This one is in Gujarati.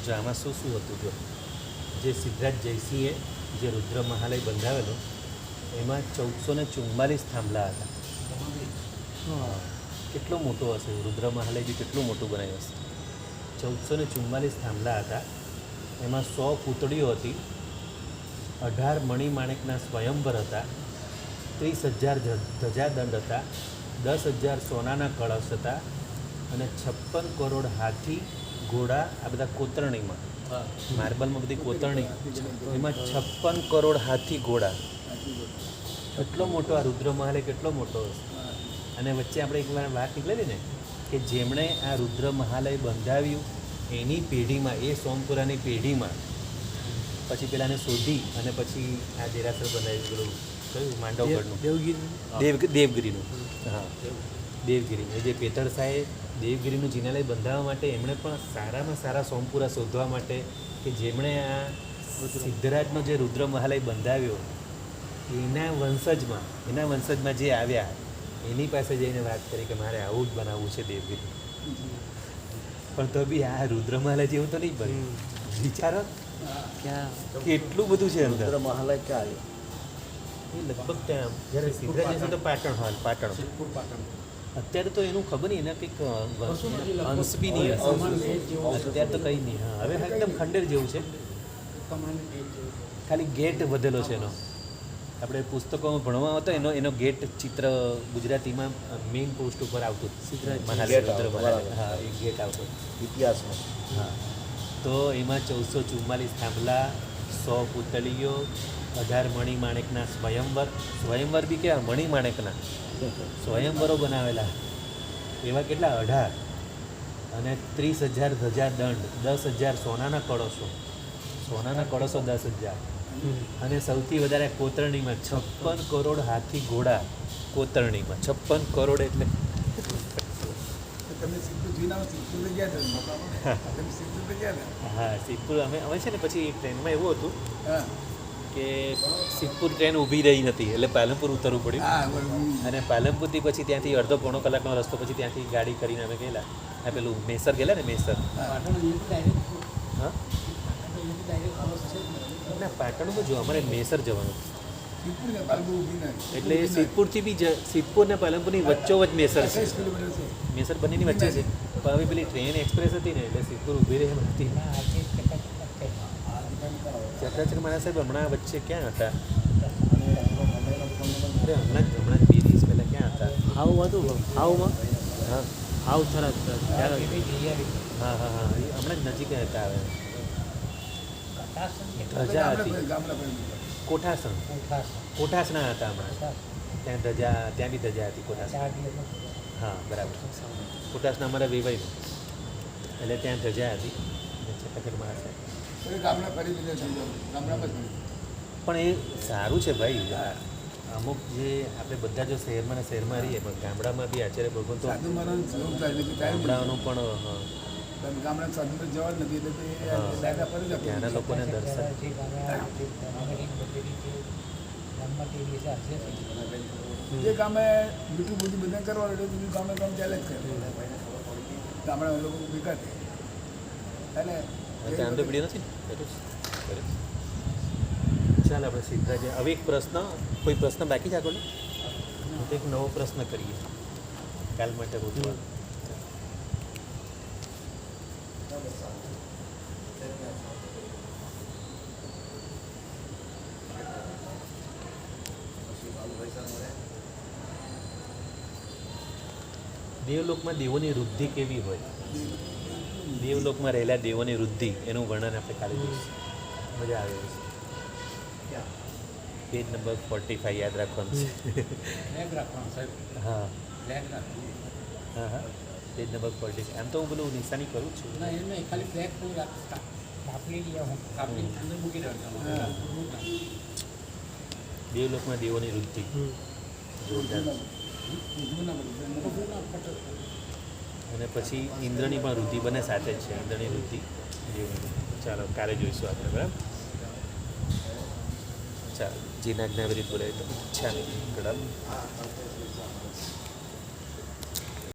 જો આમાં શું શું હતું જો જે સિદ્ધરાજ જયસિંહે જે રુદ્ર મહાલય બંધાવેલો એમાં 1444 થાંભલા હતા. કેટલો મોટો હશે રુદ્ર મહાલય બી કેટલું મોટું બનાવ્યું હશે. 1444 થાંભલા હતા. એમાં 100 પૂતળીઓ હતી, 18 મણિમાણેકના સ્વયંવર હતા, 30,000 ધજાદંડ હતા, 10,000 સોનાના કળશ હતા અને 56 કરોડ હાથી ઘોડા, આ બધા કોતરણીમાં માર્બલમાં બધી કોતરણી, એમાં 56 કરોડ હાથી ઘોડા. એટલો મોટો આ રુદ્ર મહાલય કેટલો મોટો હશે. અને વચ્ચે આપણે એકવાર વાત નીકળેલી ને કે જેમણે આ રુદ્ર મહાલય બંધાવ્યું એની પેઢીમાં, એ સોમપુરાની પેઢીમાં પછી પેલાને શોધી અને પછી આ દેરાસર બનાવ્યું પેલું કયું માંડવગઢનું દેવગીરીનું. હા, દેવગીરી. એ જે પેતર સાહેબ દેવગીરીનું જિનાલય બંધાવવા માટે એમણે પણ સારામાં સારા સોમપુરા શોધવા માટે કે જેમણે આ સિદ્ધરાજનો જે રુદ્ર મહાલય બંધાવ્યો એના વંશજમાં જે આવ્યા એની પાસે જઈને વાત કરી કે મારે આવું જ બનાવવું છે દેવગીરી. પણ તો બી આ રુદ્ર મહાલય જેવું તો નહીં બન્યું. વિચારો કેટલું બધું છે અંદર. રુદ્ર મહાલય ક્યાં આવ્યો? એ લગભગ ત્યાં જ્યારે સિદ્ધરાજ જશે તો પાટણ. અત્યારે તો એનું ખબર નહીં, એના કંઈક અંશ બી નહીં હશે અત્યારે તો કંઈ નહીં. હા, હવે એકદમ ખંડેર જેવું છે, ખાલી ગેટ વધેલો છે એનો. આપણે પુસ્તકોમાં ભણવા હતો એનો ગેટ ચિત્ર ગુજરાતીમાં મેઇન પોસ્ટ ઉપર આવતું મહાલય રુદ્ર મહાલય. હા, એક ગેટ આવતો ઇતિહાસમાં. હા, તો એમાં 1444 થાંભલા, 100 પૂતળીઓ, 18 મણિમાણેકના સ્વયંવર બી કેવા મણિમાણેકના સ્વયંવરો બનાવેલા એવા કેટલા 18, અને 30,000 ધજાદંડ, 10,000 સોનાના કળશો 10,000, અને સૌથી વધારે કોતરણીમાં 56 કરોડ હાથી ઘોડા. કોતરણીમાં 56 કરોડ એટલે હા, સિદ્ધપુર અમે છે ને પછી ટ્રેનમાં એવું હતું કે સિદ્ધપુર ટ્રેન ઊભી રહી નથી એટલે પાલનપુર ઉતરવું પડ્યું. અને પાલનપુરથી પછી ત્યાંથી અડધો પોણો કલાકનો રસ્તો પછી ત્યાંથી ગાડી કરીને અમે ગયેલા આ પેલું મેસર ગયેલા ને મેસર. હા, ના પાટણમાં જો અમારે મેસર જવાનું એટલે સિદ્ધપુરથી બી સિદ્ધપુર ને પાલનપુરની વચ્ચોવચ્ચ મેસર છે. મેસર બંનેની વચ્ચે છે. પણ હવે પેલી ટ્રેન એક્સપ્રેસ હતી ને એટલે સિદ્ધપુર ઊભી રહે હતી. ચક્રચક મારા સાહેબ હમણાં વચ્ચે ક્યાં હતા? અરે હમણાં જ 2 દિવસ પહેલાં ક્યાં હતા? આવું હતું આવુંમાં. હા, આવું થરાદ. હા હા હા, એ હમણાં જ નજીક હતા. હવે ધજા હતી કોઠાસના હતા હમણાં. ત્યાં બી ધજા હતી કોઠાસના. હા, બરાબર. કોઠાસના અમારા વેવાઈનું એટલે ત્યાં ધજા હતી. ચકાચક મારા સાહેબ પણ એ સારું છે ભાઈ. અમુક જે આપણે બધા જો શહેરમાં રહીએ પણ ગામડામાં બી આચાર્ય ભગવાન તો ગામડાઓનું પણ ત્યાંના લોકોને દર્શન જે કામે મીઠું બધું બધા કરવાનું એટલે બીજું કામ ચાલે જ કરે. ગામડા લોકો ભેગા થાય અને ત્યાં તો વિડીયો નથી ને. ચાલ આપણે સીધા જ હવે એક પ્રશ્ન, કોઈ પ્રશ્ન બાકી છે આગળ? તો એક નવો પ્રશ્ન કરીએ કાલ માટે પૂછવા. દેવલોકમાં દેવોની વૃદ્ધિ કેવી હોય? દેવલોકમાં રહેલા દેવોની વૃદ્ધિ એનું વર્ણન આપણે કાલે જોઈશું. મજા આવે છે. પેજ નંબર 45 યાદ રાખવાનું છે. હા હા હા, પેજ નંબર 45. આમ તો હું પેલું નિશાની કરું છું. દેવલોકમાં દેવોની વૃદ્ધિ જોરદાર. અને પછી ઇન્દ્રની પણ વૃદ્ધિ બને સાથે જ છે. ઇન્દ્રની વૃદ્ધિ દેવોની. ચાલો કાલે જોઈશું આપણે. બરાબર, ચાલો. જીના જ્ઞાવરી બોલાય તો ઈચ્છા નહીં.